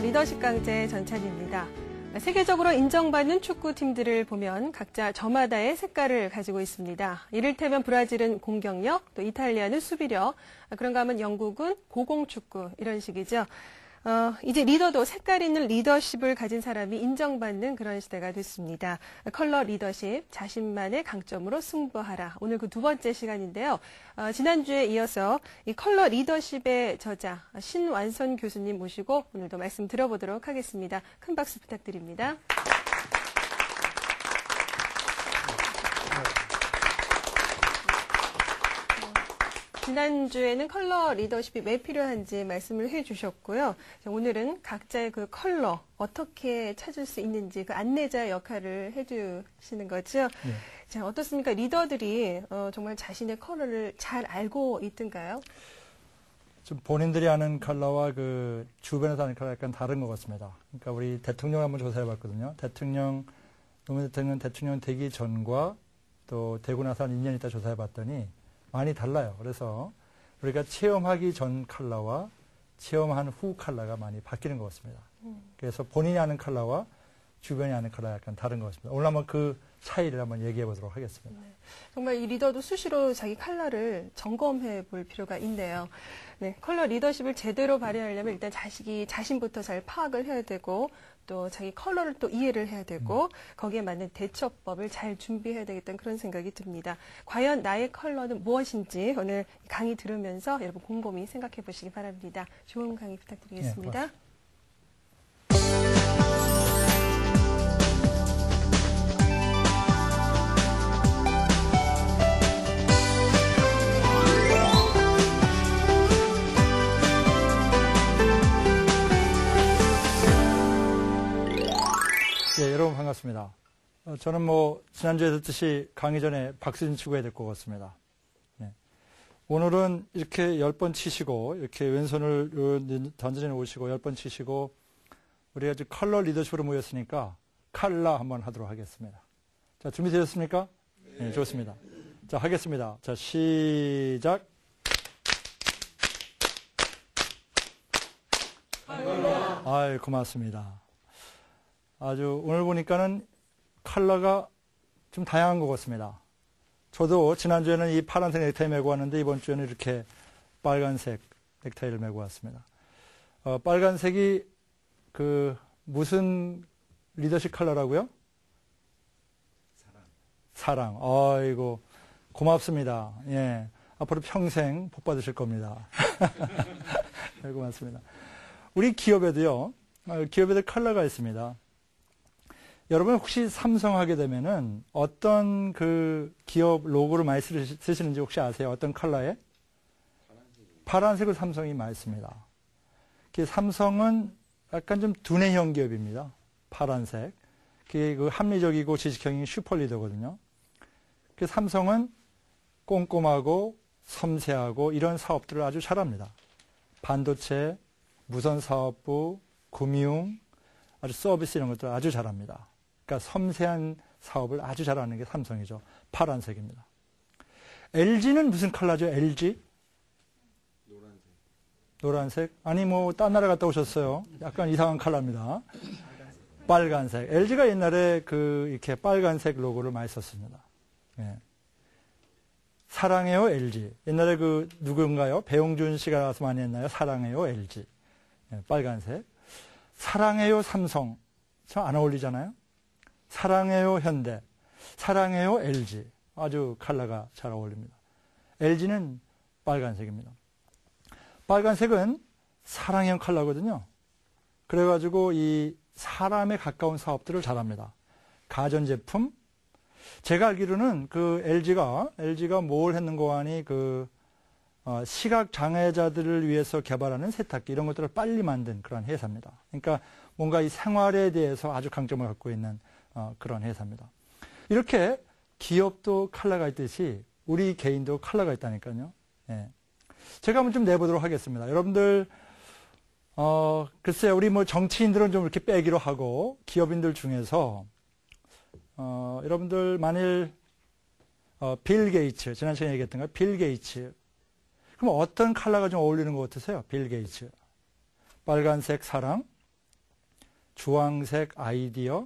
리더십 강좌의 전찬입니다. 세계적으로 인정받는 축구팀들을 보면 각자 저마다의 색깔을 가지고 있습니다. 이를테면 브라질은 공격력, 또 이탈리아는 수비력, 그런가 하면 영국은 고공축구 이런 식이죠. 이제 리더도 색깔 있는 리더십을 가진 사람이 인정받는 그런 시대가 됐습니다. 컬러 리더십, 자신만의 강점으로 승부하라. 오늘 그 두 번째 시간인데요. 지난주에 이어서 이 컬러 리더십의 저자 신완선 교수님 모시고 오늘도 말씀 들어보도록 하겠습니다. 큰 박수 부탁드립니다. 지난주에는 컬러 리더십이 왜 필요한지 말씀을 해주셨고요. 오늘은 각자의 그 컬러 어떻게 찾을 수 있는지 그 안내자 역할을 해주시는 거죠. 네. 자, 어떻습니까? 리더들이 정말 자신의 컬러를 잘 알고 있던가요? 좀 본인들이 아는 컬러와 그 주변에서 아는 컬러가 약간 다른 것 같습니다. 그러니까 우리 대통령 한번 조사해봤거든요. 노무현 대통령 되기 전과 또 되고 나서 한 2년 있다 조사해봤더니 많이 달라요. 그래서 우리가 체험하기 전 컬러와 체험한 후 컬러가 많이 바뀌는 것 같습니다. 그래서 본인이 아는 컬러와 주변이 아는 컬러가 약간 다른 것 같습니다. 오늘 한번 그 차이를 한번 얘기해 보도록 하겠습니다. 네. 정말 이 리더도 수시로 자기 컬러를 점검해 볼 필요가 있네요. 네, 컬러 리더십을 제대로 발휘하려면 일단 자신부터 잘 파악을 해야 되고 또 자기 컬러를 또 이해를 해야 되고 거기에 맞는 대처법을 잘 준비해야 되겠다는 그런 생각이 듭니다. 과연 나의 컬러는 무엇인지 오늘 강의 들으면서 여러분 곰곰이 생각해 보시기 바랍니다. 좋은 강의 부탁드리겠습니다. 네, 네, 여러분 반갑습니다. 저는 지난주에 듣듯이 강의 전에 박수진 치고 해야 될 것 같습니다. 네. 오늘은 이렇게 10번 치시고, 이렇게 왼손을 던져 놓으시고 10번 치시고, 우리가 지금 컬러 리더십으로 모였으니까 칼라 한번 하도록 하겠습니다. 자, 준비되셨습니까? 네, 좋습니다. 자, 하겠습니다. 자, 시작. 아이, 고맙습니다. 아주 오늘 보니까는 컬러가 좀 다양한 것 같습니다. 저도 지난주에는 이 파란색 넥타이 메고 왔는데 이번 주에는 이렇게 빨간색 넥타이를 메고 왔습니다. 빨간색이 무슨 리더십 컬러라고요? 사랑. 아이고, 고맙습니다. 예. 앞으로 평생 복 받으실 겁니다. 네, 고맙습니다. 우리 기업에도 컬러가 있습니다. 여러분 혹시 삼성 하게 되면은 어떤 그 기업 로고를 많이 쓰시는지 혹시 아세요? 어떤 컬러에? 파란색을 삼성이 많이 씁니다. 삼성은 약간 좀 두뇌형 기업입니다. 파란색. 그게 그 합리적이고 지식형인 슈퍼리더거든요. 삼성은 꼼꼼하고 섬세하고 이런 사업들을 아주 잘합니다. 반도체, 무선사업부, 금융, 아주 서비스 이런 것들을 아주 잘합니다. 그러니까 섬세한 사업을 아주 잘하는 게 삼성이죠. 파란색입니다. LG는 무슨 컬러죠? LG? 노란색? 아니 딴 나라 갔다 오셨어요. 약간 이상한 컬러입니다. 빨간색. LG가 옛날에 이렇게 빨간색 로고를 많이 썼습니다. 예. 사랑해요 LG. 옛날에 누군가요? 배용준 씨가 나와서 많이 했나요? 사랑해요 LG. 예, 빨간색. 사랑해요 삼성. 참 안 어울리잖아요. 사랑해요 현대, 사랑해요 LG. 아주 컬러가 잘 어울립니다. LG는 빨간색입니다. 빨간색은 사랑형 컬러거든요. 그래가지고 이 사람에 가까운 사업들을 잘합니다. 가전제품. 제가 알기로는 LG가 뭘 했는고 하니 시각장애자들을 위해서 개발하는 세탁기 이런 것들을 빨리 만든 그런 회사입니다. 그러니까 뭔가 이 생활에 대해서 아주 강점을 갖고 있는 그런 회사입니다. 이렇게 기업도 컬러가 있듯이 우리 개인도 컬러가 있다니까요. 예. 제가 한번 좀 내보도록 하겠습니다. 여러분들 글쎄요, 우리 정치인들은 좀 이렇게 빼기로 하고 기업인들 중에서 여러분들 만일 빌 게이츠, 지난 시간에 얘기했던 거 빌 게이츠. 그럼 어떤 컬러가 좀 어울리는 것 같으세요? 빌 게이츠. 빨간색 사랑, 주황색 아이디어,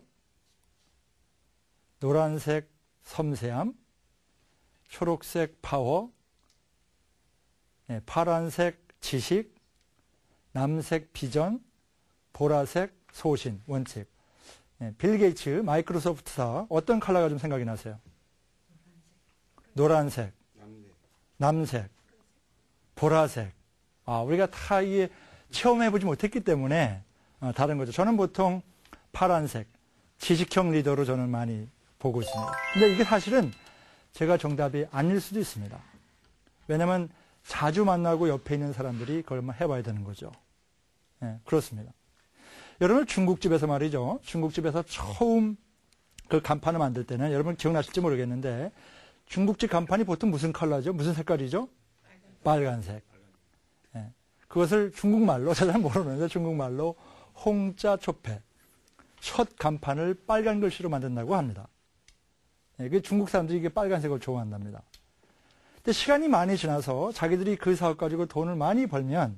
노란색 섬세함, 초록색 파워, 파란색 지식, 남색 비전, 보라색 소신, 원칙. 빌 게이츠, 마이크로소프트사 어떤 컬러가 좀 생각이 나세요? 노란색, 남색, 보라색. 우리가 다 이게 체험해보지 못했기 때문에 다른 거죠. 저는 보통 파란색, 지식형 리더로 저는 많이 보고 있습니다. 근데 이게 사실은 제가 정답이 아닐 수도 있습니다. 왜냐하면 자주 만나고 옆에 있는 사람들이 그걸 해봐야 되는 거죠. 그렇습니다. 여러분 중국집에서 말이죠. 중국집에서 처음 그 간판을 만들 때는 여러분 기억나실지 모르겠는데 중국집 간판이 보통 무슨 컬러죠? 무슨 색깔이죠? 빨간색. 그것을 중국말로, 잘 모르는데 중국말로 홍자초패, 첫 간판을 빨간 글씨로 만든다고 합니다. 그 중국 사람들이 이게 빨간색을 좋아한답니다. 근데 시간이 많이 지나서 자기들이 그 사업 가지고 돈을 많이 벌면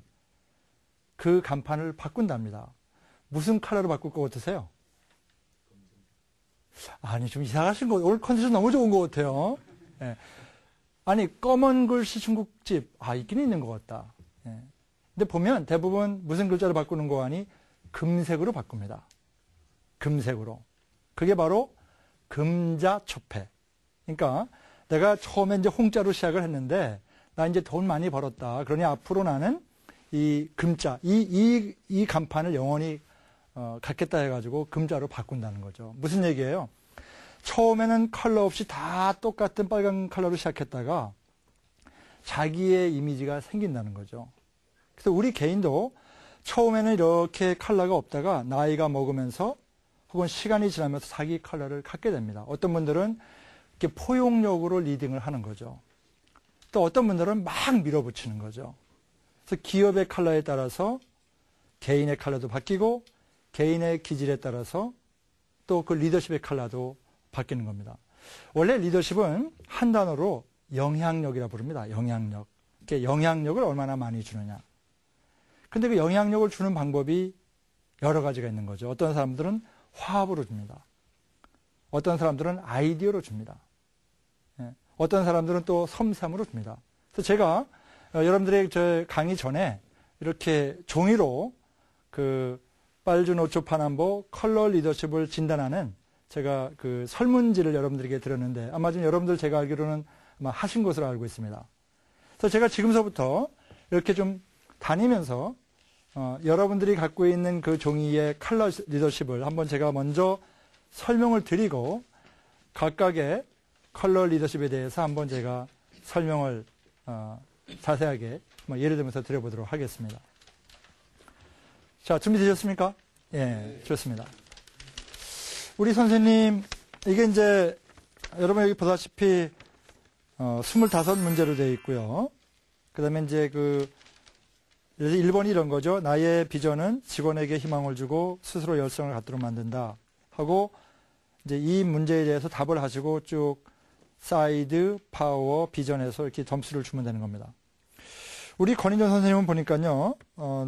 그 간판을 바꾼답니다. 무슨 컬러로 바꿀 것 같으세요? 아니, 좀 이상하신 거, 오늘 컨디션 너무 좋은 것 같아요. 아니, 검은 글씨 중국집, 있긴 있는 것 같다. 근데 보면 대부분 무슨 글자로 바꾸는 거 아니? 금색으로 바꿉니다. 금색으로. 그게 바로 금자초패. 그러니까 내가 처음에 이제 홍자로 시작을 했는데 나 이제 돈 많이 벌었다. 그러니 앞으로 나는 이 금자, 이 간판을 영원히 갖겠다 해가지고 금자로 바꾼다는 거죠. 무슨 얘기예요? 처음에는 컬러 없이 다 똑같은 빨간 컬러로 시작했다가 자기의 이미지가 생긴다는 거죠. 그래서 우리 개인도 처음에는 이렇게 컬러가 없다가 나이가 먹으면서 혹은 시간이 지나면서 자기 컬러를 갖게 됩니다. 어떤 분들은 이렇게 포용력으로 리딩을 하는 거죠. 또 어떤 분들은 막 밀어붙이는 거죠. 그래서 기업의 컬러에 따라서 개인의 컬러도 바뀌고 개인의 기질에 따라서 또 그 리더십의 컬러도 바뀌는 겁니다. 원래 리더십은 한 단어로 영향력이라 부릅니다. 영향력. 이렇게 영향력을 얼마나 많이 주느냐. 근데 그 영향력을 주는 방법이 여러 가지가 있는 거죠. 어떤 사람들은 화합으로 줍니다. 어떤 사람들은 아이디어로 줍니다. 어떤 사람들은 또 섬세함으로 줍니다. 그래서 제가 여러분들의 저 강의 전에 이렇게 종이로 그 빨주노초 파남보 컬러 리더십을 진단하는 제가 그 설문지를 여러분들에게 드렸는데 아마 지금 여러분들 제가 알기로는 아마 하신 것으로 알고 있습니다. 그래서 제가 지금서부터 이렇게 좀 다니면서 여러분들이 갖고 있는 그 종이의 컬러 리더십을 한번 제가 먼저 설명을 드리고 각각의 컬러 리더십에 대해서 한번 제가 설명을 자세하게 예를 들면서 드려보도록 하겠습니다. 자, 준비되셨습니까? 예, 좋습니다. 우리 선생님, 이게 이제 여러분 여기 보다시피 25문제로 되어 있고요. 그 다음에 이제 그 1번이 이런 거죠. 나의 비전은 직원에게 희망을 주고 스스로 열성을 갖도록 만든다 하고 이제 이 문제에 대해서 답을 하시고 쭉 사이드, 파워, 비전에서 이렇게 점수를 주면 되는 겁니다. 우리 권인정 선생님은 보니까요,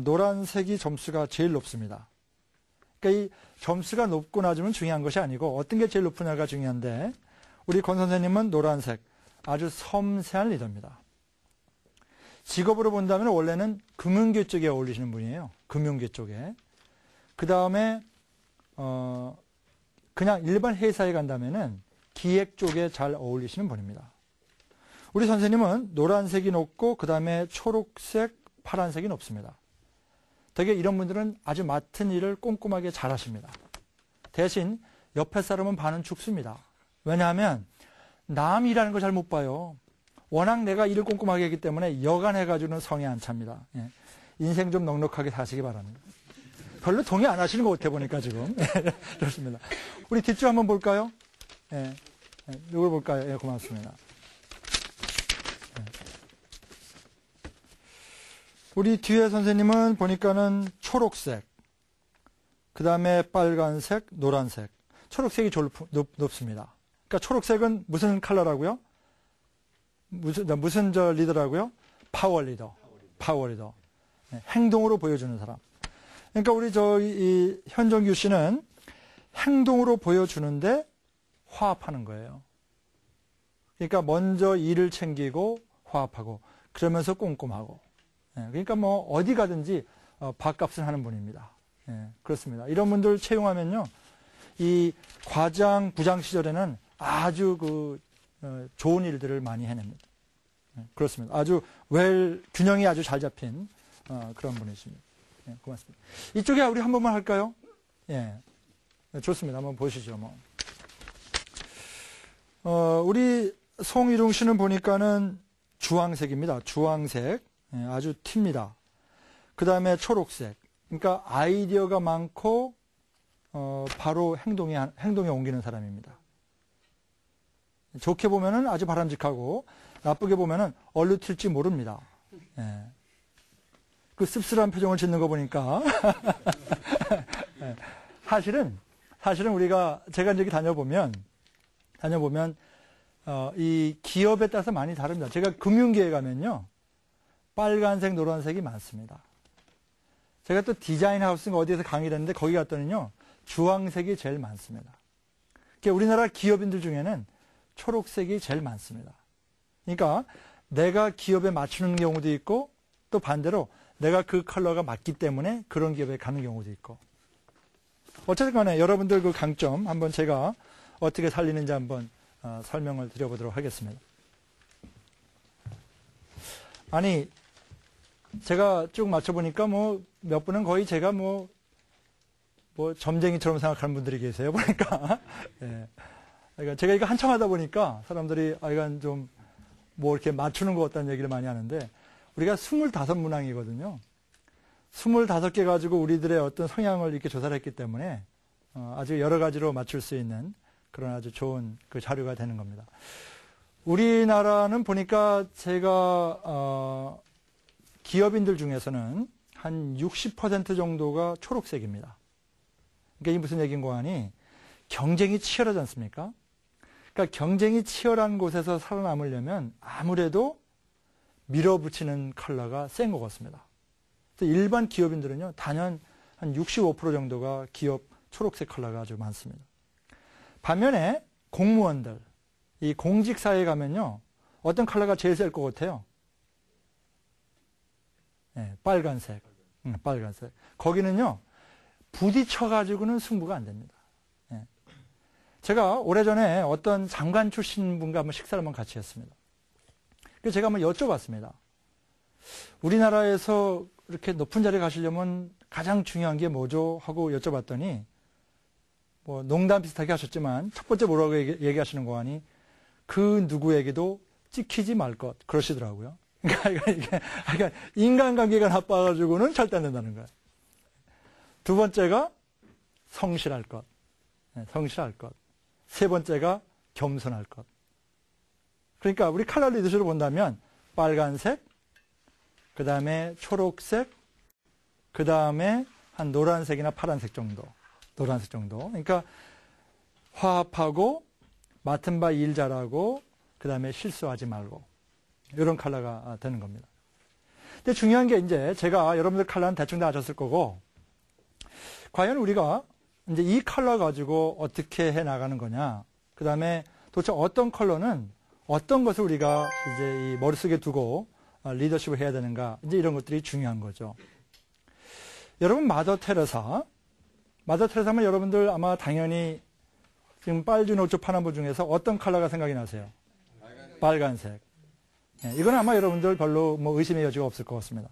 노란색이 점수가 제일 높습니다. 그러니까 이 점수가 높고 낮으면 중요한 것이 아니고 어떤 게 제일 높으냐가 중요한데 우리 권 선생님은 노란색, 아주 섬세한 리더입니다. 직업으로 본다면 원래는 금융계 쪽에 어울리시는 분이에요. 금융계 쪽에. 그 다음에 그냥 일반 회사에 간다면은 기획 쪽에 잘 어울리시는 분입니다. 우리 선생님은 노란색이 높고 그 다음에 초록색, 파란색이 높습니다. 되게 이런 분들은 아주 맡은 일을 꼼꼼하게 잘 하십니다. 대신 옆에 사람은 반은 죽습니다. 왜냐하면 남 일하는 걸 잘 못 봐요. 워낙 내가 일을 꼼꼼하게 했기 때문에 여간해가지고는 성에 안 찹니다. 예. 인생 좀 넉넉하게 사시기 바랍니다. 별로 동의 안 하시는 것 같아 보니까 지금. 좋습니다. 우리 뒷줄 한번 볼까요? 예. 누굴 볼까요? 예, 고맙습니다. 예. 우리 뒤에 선생님은 보니까는 초록색, 그 다음에 빨간색, 노란색. 초록색이 제일 높습니다. 그러니까 초록색은 무슨 컬러라고요? 무슨 리더라고요? 파워 리더. 파워 리더. 네, 행동으로 보여주는 사람. 그러니까 우리 이 현정규 씨는 행동으로 보여주는데 화합하는 거예요. 그러니까 먼저 일을 챙기고 화합하고 그러면서 꼼꼼하고. 그러니까 뭐 어디 가든지 밥값을 하는 분입니다. 그렇습니다. 이런 분들 채용하면요, 이 과장, 부장 시절에는 아주 좋은 일들을 많이 해냅니다. 그렇습니다. 아주 균형이 아주 잘 잡힌 그런 분이십니다. 고맙습니다. 이쪽에 우리 한 번만 할까요? 좋습니다. 한번 보시죠. 우리 송일웅 씨는 보니까는 주황색입니다. 주황색. 아주 튑니다. 그 다음에 초록색. 그러니까 아이디어가 많고, 바로 행동에 옮기는 사람입니다. 좋게 보면은 아주 바람직하고, 나쁘게 보면은 얼루 튈지 모릅니다. 그 씁쓸한 표정을 짓는 거 보니까. 사실은 우리가, 제가 이제 다녀보면, 이 기업에 따라서 많이 다릅니다. 제가 금융계에 가면요, 빨간색, 노란색이 많습니다. 제가 또 디자인 하우스인가 어디에서 강의를 했는데 거기 갔더니요, 주황색이 제일 많습니다. 그러니까 우리나라 기업인들 중에는 초록색이 제일 많습니다. 그러니까 내가 기업에 맞추는 경우도 있고, 또 반대로 내가 그 컬러가 맞기 때문에 그런 기업에 가는 경우도 있고. 어쨌든 간에 여러분들 그 강점 한번 제가 어떻게 살리는지 한번 설명을 드려보도록 하겠습니다. 아니, 제가 쭉 맞춰보니까 몇 분은 거의 제가 점쟁이처럼 생각하는 분들이 계세요, 보니까. 그러니까 제가 이거 한참 하다 보니까 사람들이, 이건 좀 이렇게 맞추는 것 같다는 얘기를 많이 하는데, 우리가 25문항이거든요. 25개 가지고 우리들의 어떤 성향을 이렇게 조사를 했기 때문에, 아주 여러 가지로 맞출 수 있는 그런 아주 좋은 그 자료가 되는 겁니다. 우리나라는 보니까 제가, 기업인들 중에서는 한 60% 정도가 초록색입니다. 그러니까 이게 무슨 얘기인가 하니, 경쟁이 치열하지 않습니까? 그러니까 경쟁이 치열한 곳에서 살아남으려면 아무래도 밀어붙이는 컬러가 센 것 같습니다. 일반 기업인들은요, 단연 한 65% 정도가 기업 초록색 컬러가 아주 많습니다. 반면에 공무원들, 이 공직사회에 가면요, 어떤 컬러가 제일 셀 것 같아요? 빨간색. 빨간색. 거기는요, 부딪혀가지고는 승부가 안 됩니다. 제가 오래전에 어떤 장관 출신 분과 한번 식사를 한번 같이 했습니다. 그래서 제가 한번 여쭤봤습니다. 우리나라에서 이렇게 높은 자리에 가시려면 가장 중요한 게 뭐죠? 하고 여쭤봤더니, 농담 비슷하게 하셨지만, 첫 번째 뭐라고 얘기하시는 거 하니, 그 누구에게도 찍히지 말 것, 그러시더라고요. 그러니까 인간관계가 나빠가지고는 절대 안 된다는 거예요. 두 번째가 성실할 것. 성실할 것. 세 번째가 겸손할 것. 그러니까 우리 칼라 리더십을 본다면 빨간색, 그 다음에 초록색, 그 다음에 한 노란색이나 파란색 정도. 노란색 정도. 그러니까 화합하고 맡은 바 일 잘하고 그 다음에 실수하지 말고 이런 컬러가 되는 겁니다. 근데 중요한 게 이제 제가 여러분들 컬러는 대충 다 아셨을 거고 과연 우리가 이제 이 컬러 가지고 어떻게 해 나가는 거냐. 그 다음에 도대체 어떤 컬러는 어떤 것을 우리가 이제 이 머릿속에 두고 리더십을 해야 되는가. 이제 이런 것들이 중요한 거죠. 여러분 마더 테레사 하면 여러분들 아마 당연히 지금 빨주노초 파남보 중에서 어떤 컬러가 생각이 나세요? 빨간색. 이건 아마 여러분들 별로 의심의 여지가 없을 것 같습니다.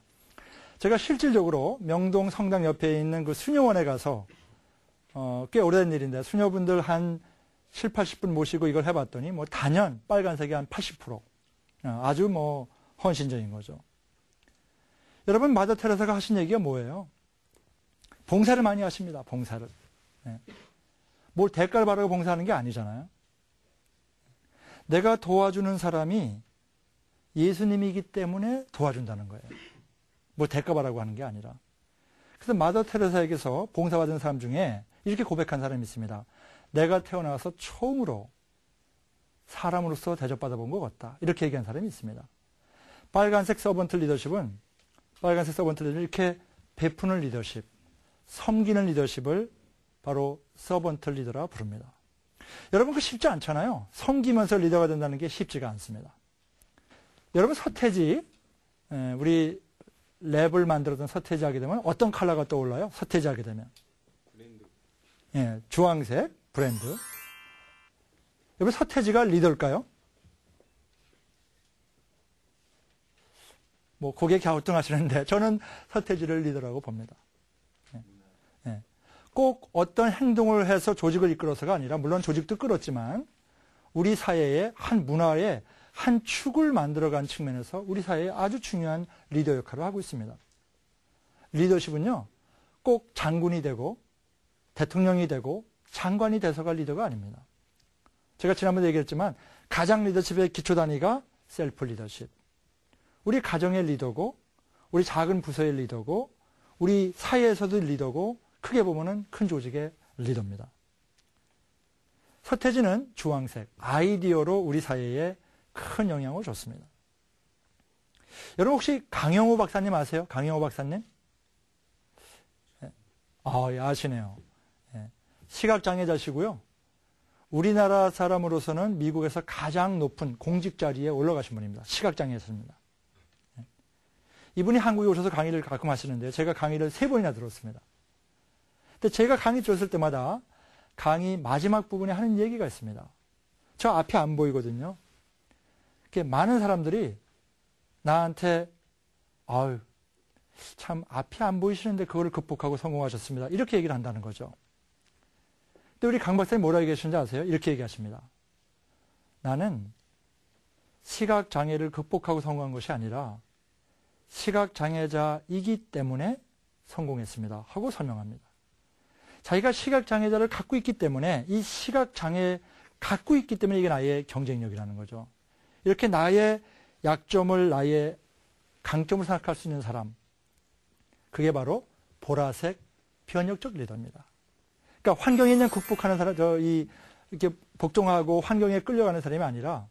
제가 실질적으로 명동 성당 옆에 있는 그 수녀원에 가서 꽤 오래된 일인데 수녀분들 한 7, 80분 모시고 이걸 해봤더니 단연 빨간색이 한 80%. 아주 헌신적인 거죠. 여러분 마더 테레사가 하신 얘기가 뭐예요? 봉사를 많이 하십니다. 봉사를. 뭘 대가를 바라고 봉사하는 게 아니잖아요. 내가 도와주는 사람이 예수님이기 때문에 도와준다는 거예요. 뭘 대가 바라고 하는 게 아니라. 그래서 마더 테레사에게서 봉사받은 사람 중에 이렇게 고백한 사람이 있습니다. 내가 태어나서 처음으로 사람으로서 대접받아본 것 같다. 이렇게 얘기한 사람이 있습니다. 빨간색 서번트 리더십은 이렇게 베푸는 리더십. 섬기는 리더십을 바로 서번트 리더라 부릅니다. 여러분, 그 쉽지 않잖아요. 섬기면서 리더가 된다는 게 쉽지가 않습니다. 여러분, 서태지, 우리 랩을 만들었던 서태지 하게 되면 어떤 컬러가 떠올라요? 서태지 하게 되면. 브랜드. 예, 주황색, 브랜드. 여러분, 서태지가 리더일까요? 뭐, 고개 갸우뚱하시는데, 저는 서태지를 리더라고 봅니다. 예. 예. 꼭 어떤 행동을 해서 조직을 이끌어서가 아니라, 물론 조직도 끌었지만, 우리 사회의 한 문화의 한 축을 만들어간 측면에서 우리 사회에 아주 중요한 리더 역할을 하고 있습니다. 리더십은요, 꼭 장군이 되고, 대통령이 되고, 장관이 돼서가 리더가 아닙니다. 제가 지난번에 얘기했지만, 가장 리더십의 기초 단위가 셀프 리더십. 우리 가정의 리더고, 우리 작은 부서의 리더고, 우리 사회에서도 리더고, 크게 보면은 큰 조직의 리더입니다. 서태지는 주황색, 아이디어로 우리 사회에 큰 영향을 줬습니다. 여러분, 혹시 강영호 박사님 아세요? 강영호 박사님? 예, 아시네요. 예, 시각장애자시고요. 우리나라 사람으로서는 미국에서 가장 높은 공직 자리에 올라가신 분입니다. 시각장애자입니다. 예. 이분이 한국에 오셔서 강의를 가끔 하시는데요. 제가 강의를 3번이나 들었습니다. 근데 제가 강의 들었을 때마다 강의 마지막 부분에 하는 얘기가 있습니다. 저 앞이 안 보이거든요. 이렇게 많은 사람들이 나한테 아유, 참 앞이 안 보이시는데 그거를 극복하고 성공하셨습니다. 이렇게 얘기를 한다는 거죠. 근데 우리 강 박사님 뭐라고 얘기하시는지 아세요? 이렇게 얘기하십니다. 나는 시각장애를 극복하고 성공한 것이 아니라 시각장애자이기 때문에 성공했습니다. 하고 설명합니다. 자기가 시각장애자를 갖고 있기 때문에 이 시각장애 갖고 있기 때문에 이게 나의 경쟁력이라는 거죠. 이렇게 나의 약점을 나의 강점을 생각할 수 있는 사람, 그게 바로 보라색 변혁적 리더입니다. 그러니까 환경에 그냥 극복하는 사람, 이렇게 복종하고 환경에 끌려가는 사람이 아니라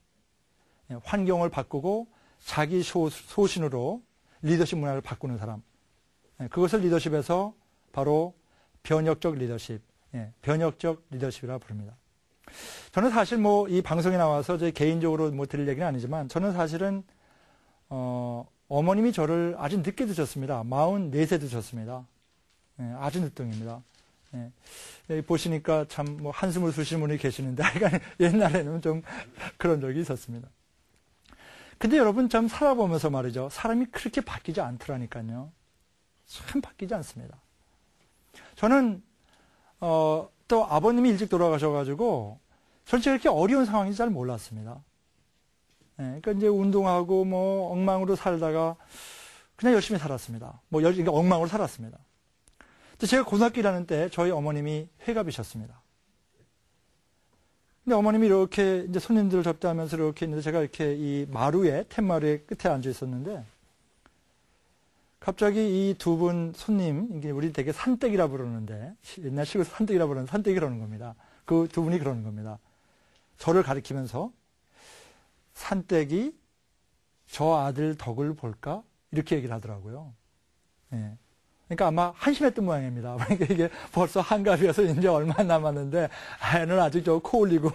환경을 바꾸고 자기 소신으로 리더십 문화를 바꾸는 사람. 그것을 리더십에서 바로 변혁적 리더십, 변혁적 리더십이라고 부릅니다. 저는 사실 뭐 이 방송에 나와서 제 개인적으로 뭐 드릴 얘기는 아니지만 저는 사실은 어머님이 저를 아주 늦게 드셨습니다. 44세 드셨습니다. 아주 늦둥입니다. 보시니까 참 뭐 한숨을 쉬시는 분이 계시는데 옛날에는 좀 그런 적이 있었습니다. 근데 여러분 참 살아보면서 말이죠. 사람이 그렇게 바뀌지 않더라니까요. 참 바뀌지 않습니다. 저는 또 아버님이 일찍 돌아가셔가지고 전체 그렇게 어려운 상황인지 잘 몰랐습니다. 그러니까 이제 운동하고 뭐 엉망으로 살다가 그냥 열심히 살았습니다. 그러니까 엉망으로 살았습니다. 근데 제가 고등학교 1학년 때 저희 어머님이 회갑이셨습니다. 근데 어머님이 이렇게 이제 손님들을 접대하면서 이렇게 있는데 제가 이렇게 이 툇마루의 끝에 앉아 있었는데 갑자기 이 두 분 손님, 이게 우리 되게 산댁이라 부르는데, 옛날 시골에서 산댁이라 부르는 산댁이 그러는 겁니다. 그 두 분이 그러는 겁니다. 저를 가리키면서, 산댁이 저 아들 덕을 볼까? 이렇게 얘기를 하더라고요. 예. 그러니까 아마 한심했던 모양입니다. 그러니까 이게 벌써 한갑이어서 이제 얼마 안 남았는데, 애는 아직 코 올리고,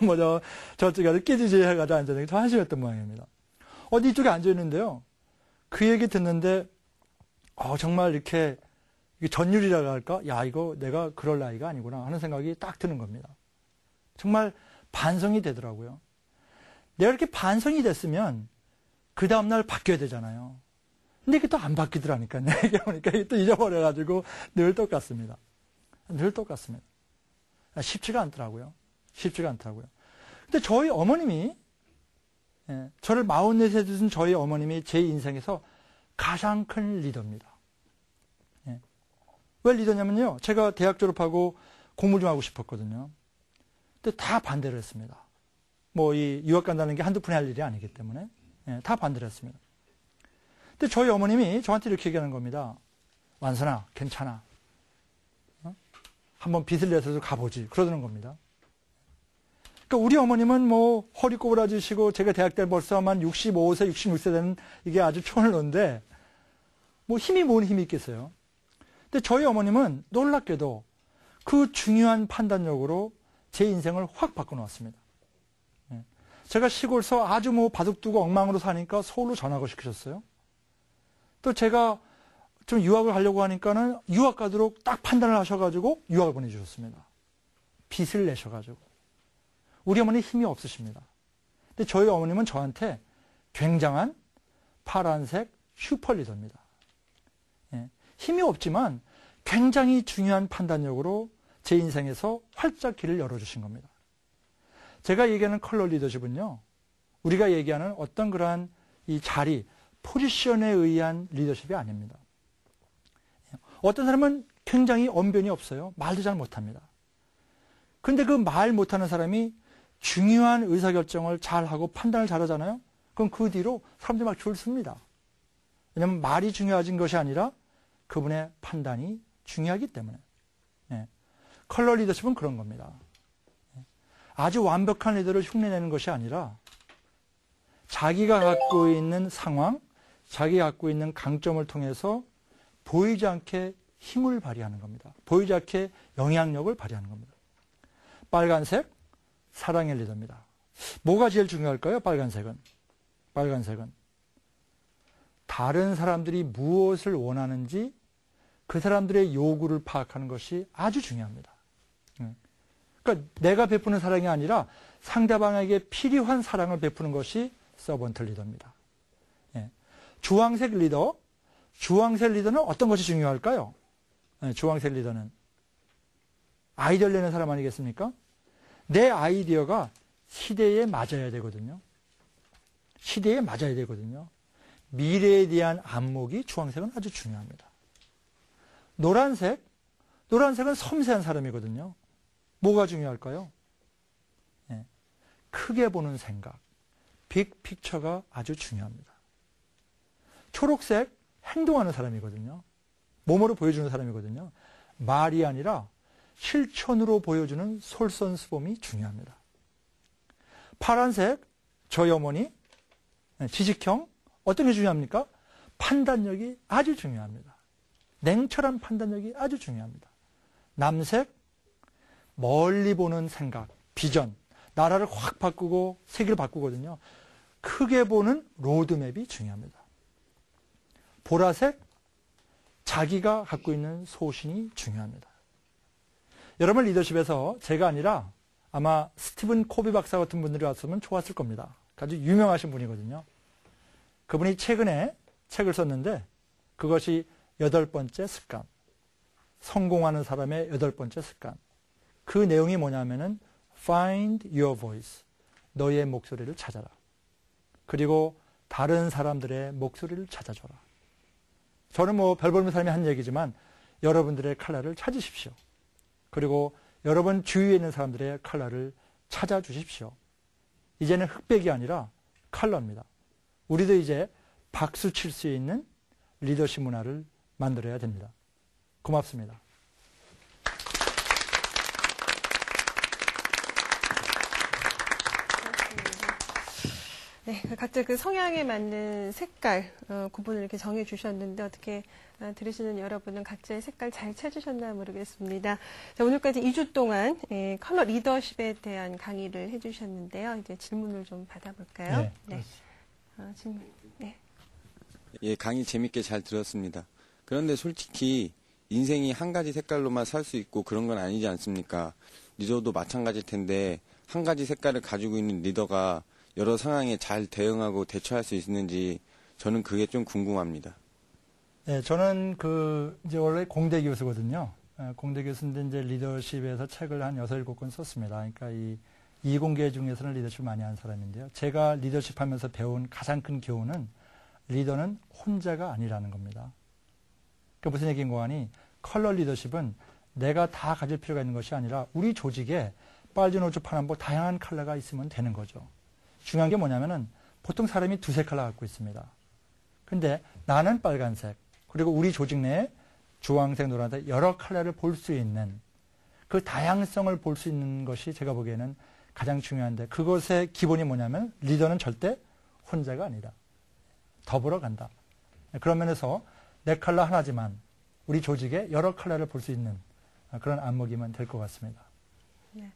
저쪽에 아주 깨지지 해가지고 앉아있는 게 더 한심했던 모양입니다. 이쪽에 앉아있는데요. 그 얘기 듣는데, 정말 이렇게 전율이라고 할까? 야, 이거 내가 그럴 나이가 아니구나 하는 생각이 딱 드는 겁니다. 정말 반성이 되더라고요. 내가 이렇게 반성이 됐으면 그 다음날 바뀌어야 되잖아요. 근데 이게 또 안 바뀌더라니까요. 이게 보니까 또 잊어버려가지고 늘 똑같습니다. 늘 똑같습니다. 쉽지가 않더라고요. 쉽지가 않더라고요. 근데 저희 어머님이, 저를 44세 드신 저희 어머님이 제 인생에서 가장 큰 리더입니다. 왜 리더냐면요. 제가 대학 졸업하고 공부 좀 하고 싶었거든요. 근데 다 반대를 했습니다. 이 유학 간다는 게 한두 푼에 할 일이 아니기 때문에 다 반대를 했습니다. 근데 저희 어머님이 저한테 이렇게 얘기하는 겁니다. 완선아, 괜찮아. 한번 빚을 내서도 가보지. 그러는 겁니다. 그러니까 우리 어머님은 허리 꼬부라지시고 제가 대학 때 벌써 한 65세, 66세 되는 이게 아주 초월로인데 힘이 뭔 힘이 있겠어요. 근데 저희 어머님은 놀랍게도 그 중요한 판단력으로 제 인생을 확 바꿔놓았습니다. 제가 시골서 아주 뭐 바둑두고 엉망으로 사니까 서울로 전학을 시키셨어요. 또 제가 좀 유학을 가려고 하니까는 유학 가도록 딱 판단을 하셔가지고 유학을 보내주셨습니다. 빚을 내셔가지고. 우리 어머니 힘이 없으십니다. 근데 저희 어머님은 저한테 굉장한 파란색 슈퍼리더입니다. 힘이 없지만 굉장히 중요한 판단력으로 제 인생에서 활짝 길을 열어주신 겁니다. 제가 얘기하는 컬러 리더십은요, 우리가 얘기하는 어떤 그러한 이 자리, 포지션에 의한 리더십이 아닙니다. 어떤 사람은 굉장히 언변이 없어요. 말도 잘 못합니다. 근데 그 말 못하는 사람이 중요한 의사결정을 잘하고 판단을 잘하잖아요. 그럼 그 뒤로 사람들이 막 줄 섭니다. 왜냐하면 말이 중요해진 것이 아니라 그분의 판단이 중요하기 때문에. 컬러 리더십은 그런 겁니다. 아주 완벽한 리더를 흉내내는 것이 아니라 자기가 갖고 있는 상황, 자기가 갖고 있는 강점을 통해서 보이지 않게 힘을 발휘하는 겁니다. 보이지 않게 영향력을 발휘하는 겁니다. 빨간색, 사랑의 리더입니다. 뭐가 제일 중요할까요? 빨간색은 다른 사람들이 무엇을 원하는지 그 사람들의 요구를 파악하는 것이 아주 중요합니다. 그러니까 내가 베푸는 사랑이 아니라 상대방에게 필요한 사랑을 베푸는 것이 서번트 리더입니다. 주황색 리더는 어떤 것이 중요할까요? 주황색 리더는 아이디어를 내는 사람 아니겠습니까? 내 아이디어가 시대에 맞아야 되거든요. 미래에 대한 안목이 주황색은 아주 중요합니다. 노란색은 섬세한 사람이거든요. 뭐가 중요할까요? 크게 보는 생각, 빅 픽처가 아주 중요합니다. 초록색, 행동하는 사람이거든요. 몸으로 보여주는 사람이거든요. 말이 아니라 실천으로 보여주는 솔선수범이 중요합니다. 파란색, 저희 어머니, 지식형, 어떤 게 중요합니까? 판단력이 아주 중요합니다. 냉철한 판단력이 아주 중요합니다. 남색, 멀리 보는 생각, 비전, 나라를 확 바꾸고 세계를 바꾸거든요. 크게 보는 로드맵이 중요합니다. 보라색, 자기가 갖고 있는 소신이 중요합니다. 여러분 리더십에서 제가 아니라 아마 스티븐 코비 박사 같은 분들이 왔으면 좋았을 겁니다. 아주 유명하신 분이거든요. 그분이 최근에 책을 썼는데 그것이 8번째 습관, 성공하는 사람의 8번째 습관. 그 내용이 뭐냐면은 Find your voice, 너의 목소리를 찾아라. 그리고 다른 사람들의 목소리를 찾아줘라. 저는 뭐 별 보는 사람이 한 얘기지만 여러분들의 컬러를 찾으십시오. 그리고 여러분 주위에 있는 사람들의 컬러를 찾아주십시오. 이제는 흑백이 아니라 컬러입니다. 우리도 이제 박수 칠 수 있는 리더십 문화를 만들어야 됩니다. 고맙습니다. 네, 각자 그 성향에 맞는 색깔 구분을 이렇게 정해 주셨는데 어떻게 들으시는 여러분은 각자의 색깔 잘 찾으셨나 모르겠습니다. 자, 오늘까지 2주 동안 컬러 리더십에 대한 강의를 해주셨는데요. 이제 질문을 좀 받아볼까요? 네. 질문. 네. 예, 강의 재밌게 잘 들었습니다. 그런데 솔직히 인생이 한 가지 색깔로만 살 수 있고 그런 건 아니지 않습니까? 리더도 마찬가지일 텐데 한 가지 색깔을 가지고 있는 리더가 여러 상황에 잘 대응하고 대처할 수 있는지 저는 그게 좀 궁금합니다. 네, 저는 이제 원래 공대 교수거든요. 공대 교수인데 이제 리더십에서 책을 한 6, 7권 썼습니다. 그러니까 이 이공계 중에서는 리더십을 많이 한 사람인데요. 제가 리더십 하면서 배운 가장 큰 교훈은 리더는 혼자가 아니라는 겁니다. 그러니까 무슨 얘기인고 하니 컬러 리더십은 내가 다 가질 필요가 있는 것이 아니라 우리 조직에 빨주, 노초, 파남보 다양한 컬러가 있으면 되는 거죠. 중요한 게 뭐냐면은 보통 사람이 2세 컬러 갖고 있습니다. 근데 나는 빨간색, 그리고 우리 조직 내에 주황색, 노란색 여러 컬러를 볼 수 있는 그 다양성을 볼 수 있는 것이 제가 보기에는 가장 중요한데 그것의 기본이 뭐냐면 리더는 절대 혼자가 아니다. 더불어 간다. 그런 면에서 내 컬러 하나지만 우리 조직의 여러 컬러를 볼 수 있는 그런 안목이면 될 것 같습니다. 네.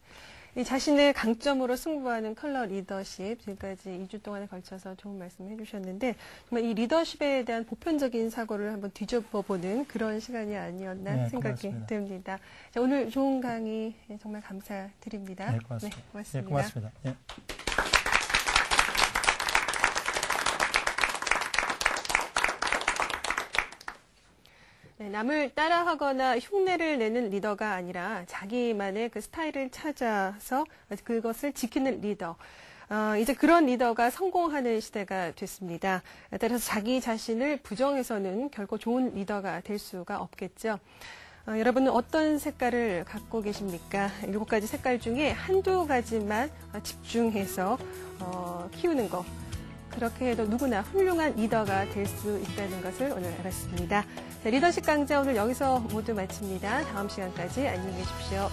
이 자신의 강점으로 승부하는 컬러 리더십, 지금까지 2주 동안에 걸쳐서 좋은 말씀을 해주셨는데 정말 이 리더십에 대한 보편적인 사고를 한번 뒤집어보는 그런 시간이 아니었나 네, 생각이 고맙습니다. 듭니다. 자, 오늘 좋은 강의 정말 감사드립니다. 네, 고맙습니다. 네, 고맙습니다. 네, 고맙습니다. 네. 네, 남을 따라하거나 흉내를 내는 리더가 아니라 자기만의 그 스타일을 찾아서 그것을 지키는 리더. 이제 그런 리더가 성공하는 시대가 됐습니다. 따라서 자기 자신을 부정해서는 결코 좋은 리더가 될 수가 없겠죠. 여러분은 어떤 색깔을 갖고 계십니까? 7가지 색깔 중에 한두 가지만 집중해서 키우는 거. 그렇게 해도 누구나 훌륭한 리더가 될 수 있다는 것을 오늘 알았습니다. 자, 리더십 강좌 오늘 여기서 모두 마칩니다. 다음 시간까지 안녕히 계십시오.